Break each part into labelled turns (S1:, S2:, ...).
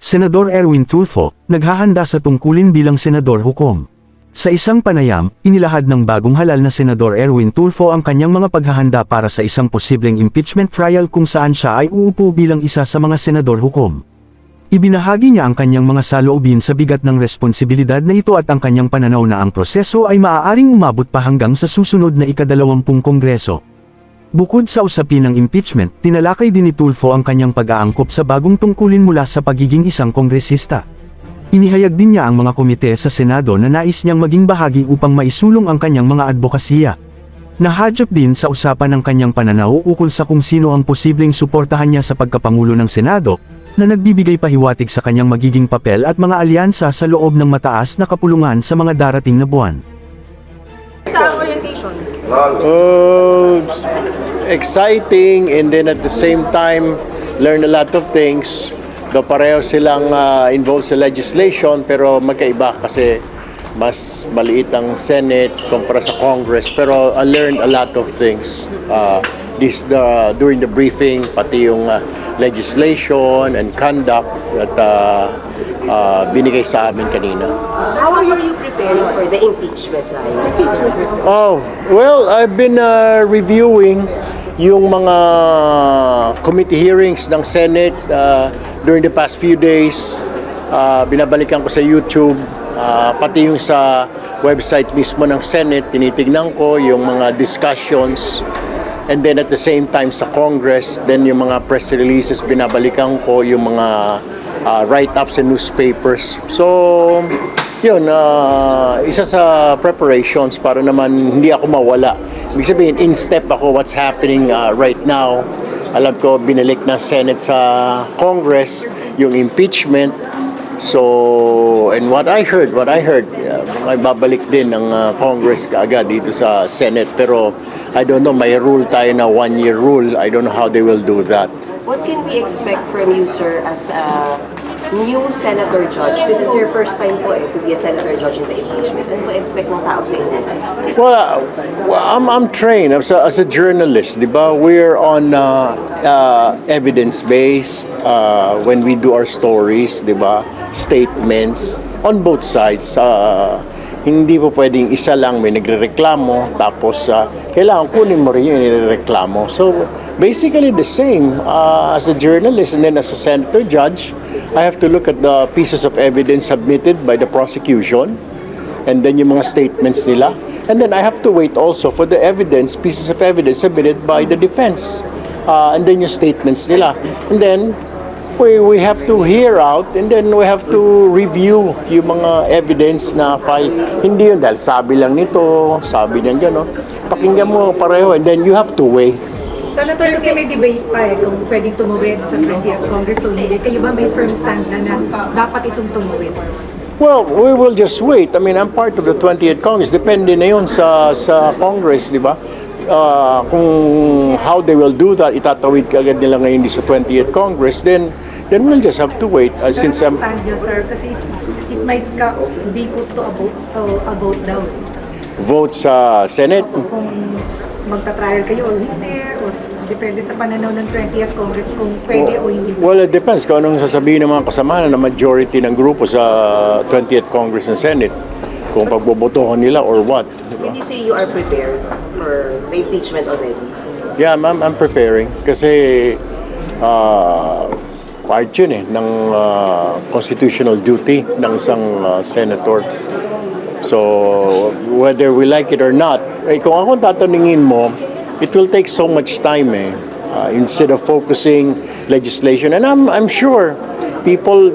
S1: Senador Erwin Tulfo, naghahanda sa tungkulin bilang senador hukom. Sa isang panayam, inilahad ng bagong halal na Senador Erwin Tulfo ang kanyang mga paghahanda para sa isang posibleng impeachment trial kung saan siya ay uupo bilang isa sa mga senador hukom. Ibinahagi niya ang kanyang mga saloobin sa bigat ng responsibilidad na ito at ang kanyang pananaw na ang proseso ay maaaring umabot pa hanggang sa susunod na ika-20 Kongreso. Bukod sa usapin ng impeachment, tinalakay din ni Tulfo ang kanyang pag-aangkop sa bagong tungkulin mula sa pagiging isang kongresista. Inihayag din niya ang mga komite sa Senado na nais niyang maging bahagi upang maisulong ang kanyang mga advokasya. Nahadyap din sa usapan ng kanyang pananaw ukol sa kung sino ang posibleng suportahan niya sa pagkapangulo ng Senado, na nagbibigay pahiwatig sa kanyang magiging papel at mga alyansa sa loob ng mataas na kapulungan sa mga darating na buwan.
S2: Sa orientation?
S3: Exciting, and then at the same time learn a lot of things. Though pareho silang involved sa legislation, pero magkaiba kasi mas maliit ang Senate kumpara sa Congress, pero I learned a lot of things during the briefing, pati yung legislation and conduct at binigay sa amin kanina.
S2: So how are you preparing for the impeachment trial?
S3: Oh, well, I've been reviewing yung mga committee hearings ng Senate during the past few days. Binabalikan ko sa YouTube, pati yung sa website mismo ng Senate, tinitignan ko yung mga discussions. And then at the same time sa Congress, then yung mga press releases, binabalikan ko yung mga write-ups in newspapers. So, yun, isa sa preparations para naman hindi ako mawala. Ibig sabihin, in step ako what's happening right now. Alam ko, binalik ng Senate sa Congress, yung impeachment. So, and what I heard, may babalik din ng Congress kaagad dito sa Senate. Pero, I don't know, may rule tayo na 1-year rule. I don't know how they will do that.
S2: What can we expect from you, sir, as a new senator judge? This is your first time po to be a senator judge in the impeachment. Ano po expect ng tao sa inyo?
S3: Well, I'm trained as a journalist, di ba? We're on evidence-based when we do our stories, di ba? Statements on both sides. Hindi po pwedeng isa lang may nagrereklamo tapos kailangan kunin mo rin yung nirereklamo. So basically the same as a journalist and then as a senator judge, I have to look at the pieces of evidence submitted by the prosecution and then yung mga statements nila. And then I have to wait also for the evidence, pieces of evidence submitted by the defense. And then yung statements nila. And then we have to hear out and then we have to review yung mga evidence na file. Hindi yun dahil sabi lang nito, sabi niyan gano'n. Pakinggan mo pareho and then you have to weigh.
S4: Senator, kasi may debate pa kung pwedeng tumuwid sa 20th Congress o hindi. Kayo ba may firm stand na dapat itong tumuwid?
S3: Well, we will just wait. I mean, I'm part of the 20th Congress. Depende na yun sa Congress, di ba? Kung how they will do that, itatawid kaagad nila ngayon sa 20th Congress, then we'll just have to wait. Since I'm...
S4: stand nyo, sir, kasi it might be put to a vote daw.
S3: Vote sa Senate?
S4: Kung magta-trial kayo o hindi, o depende sa pananaw ng 20th Congress kung pwede o hindi.
S3: Well, it depends kung anong sasabihin ng mga kasama na majority ng grupo sa 20th Congress and Senate. Kung pagbobotohan nila or what. Diba?
S2: Did you say you are prepared for the impeachment already?
S3: Yeah, I'm preparing. Kasi part yun ng constitutional duty ng isang senator. So, whether we like it or not, kung ako tatanungin mo, it will take so much time instead of focusing legislation. And I'm sure people,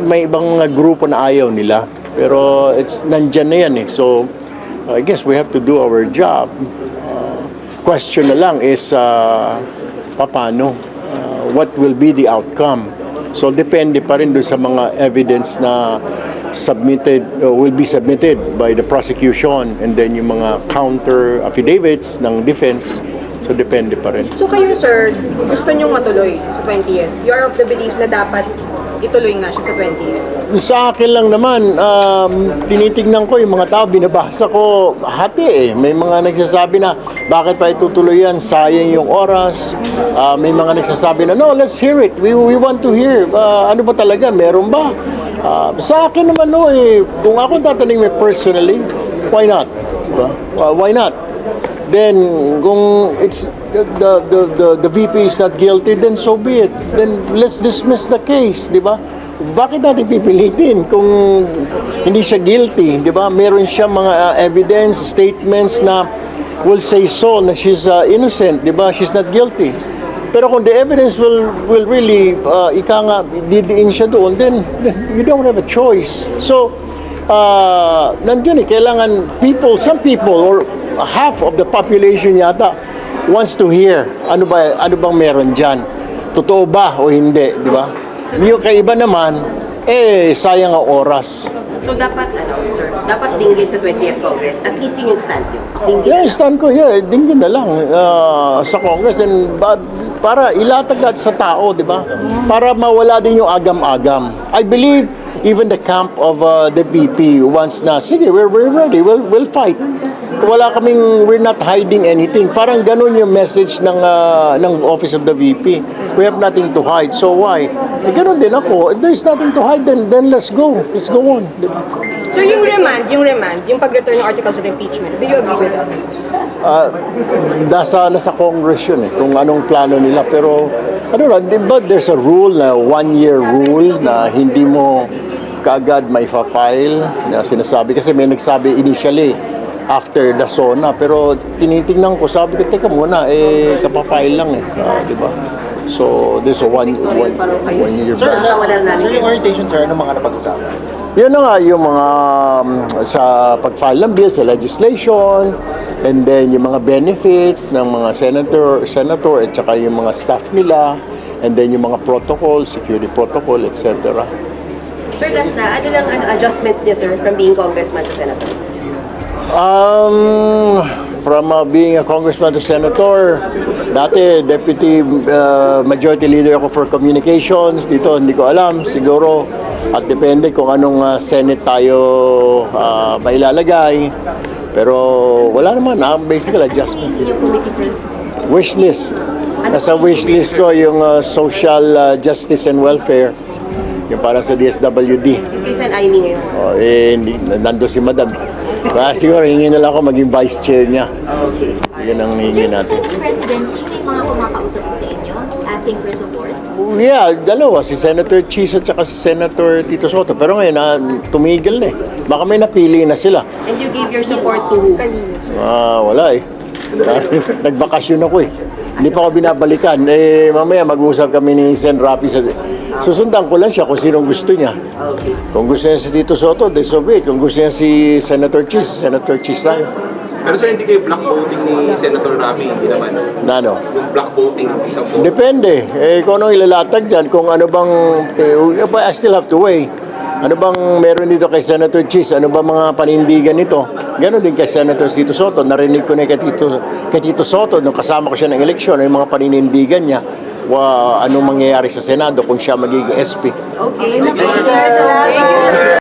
S3: may ibang grupo na ayaw nila. Pero nandyan na yan So, I guess we have to do our job. Question na lang is, paano? What will be the outcome? So, depende pa rin doon sa mga evidence na will be submitted by the prosecution and then yung mga counter affidavits ng defense. So, depende pa rin.
S2: So kayo, sir, gusto nyong matuloy sa 20th? You are of the belief na dapat
S4: ituloy nga siya sa 20th?
S3: Sa akin lang naman, tinitignan ko yung mga tao, binabasa ko hati eh. May mga nagsasabi na, bakit pa itutuloy yan? Sayang yung oras. May mga nagsasabi na, no, let's hear it. We want to hear. Ano ba talaga? Meron ba? Sa akin naman, no, eh, kung ako tatanungin personally, why not? Diba? Why not? Then, kung it's the VP is not guilty, then so be it. Then let's dismiss the case, di ba? Bakit natin pipilitin kung hindi siya guilty, di ba? Meron siya mga evidence, statements na will say so na she's innocent, di ba? She's not guilty. Pero kung the evidence will really ika nga didiin siya doon, then you don't have a choice. So nandiyan kailangan some people or half of the population yata wants to hear ano bang meron diyan. Totoo ba o hindi, di ba? Yung kaiba naman sayang ang oras.
S2: So dapat, sir, dapat dinggin sa 20th Congress. At least yun yung stand yun. Dinggin
S3: Yeah,
S2: na.
S3: stand ko, dinggin na lang sa Congress and para ilatag natin sa tao, di ba? Para mawala din yung agam-agam. I believe even the camp of the VP wants na, sige, we're ready, we'll fight. We're not hiding anything. Parang ganun yung message ng office of the VP. We have nothing to hide. So why? Ganun din ako. If there's nothing to hide, then let's go. Let's go on. Di ba?
S5: So yung remand, yung pag-return ng articles of impeachment, do you agree with that?
S3: Nasa Congress yun kung anong plano nila. Pero, ano na, di ba there's a rule, na one-year rule, na hindi mo kaagad may file na sinasabi. Kasi may nagsabi initially, after the SONA. Pero tinitingnan ko, sabi ko, teka muna, kapafile lang di ba? So, there's a one year
S2: Sir,
S3: ban.
S2: yung
S6: orientation, sir, ano mga napag-usapan?
S3: Yun na nga, yung mga sa pag-file ng bill, sa legislation, and then yung mga benefits ng mga senator, at saka yung mga staff nila, and then yung mga protocol, security protocol, etc.
S2: Sir, last na, ano lang adjustments niya, sir, from being congressman to senator?
S3: From being a congressman to senator, dati deputy majority leader ako for communications. Dito hindi ko alam, siguro at depende kung anong Senate tayo mailalagay. Pero wala naman, basical adjustment.
S2: Yung committee, sir?
S3: Wish list. Nasa wish list ko yung social justice and welfare. Yung parang sa DSWD.
S2: Yung kay Sen. Aimee ngayon.
S3: Nando si Madam. Siguro hingin na lang ako maging vice chair niya.
S2: Okay.
S3: Yun ang hingin natin.
S7: Sir, President, sino yung mga kumakausap po sa inyo asking for support?
S3: Yeah, dalawa. Si Senator Cheese at saka si Senator Tito Soto. Pero ngayon, tumigil na Baka may napili na sila.
S2: And you gave your support to who?
S3: Wala Nagbakasyon ako Hindi pa ako binabalikan. Mamaya mag-uusap kami ni Sen. Rapi. Susundan ko lang siya kung sinong gusto niya.
S2: Okay.
S3: Kung gusto niya si Tito Soto, disobey. Kung gusto niya si Senator Cheese tayo.
S6: Pero sir, hindi kayo block voting ni Senator Rapi, hindi naman.
S3: Ano?
S6: Yung block voting, isang vote.
S3: Depende. Kung anong ilalatag dyan, kung ano bang, I still have to weigh. Ano bang meron dito kay Senator Cheese? Ano ba mga panindigan nito? Ganon din kay Senator Tito Soto. Narinig ko na kay Tito Soto nung kasama ko siya ng eleksyon, yung mga panindigan niya, anong mangyayari sa Senado kung siya magiging SP.
S2: Okay. Thank you, sir. Salamat.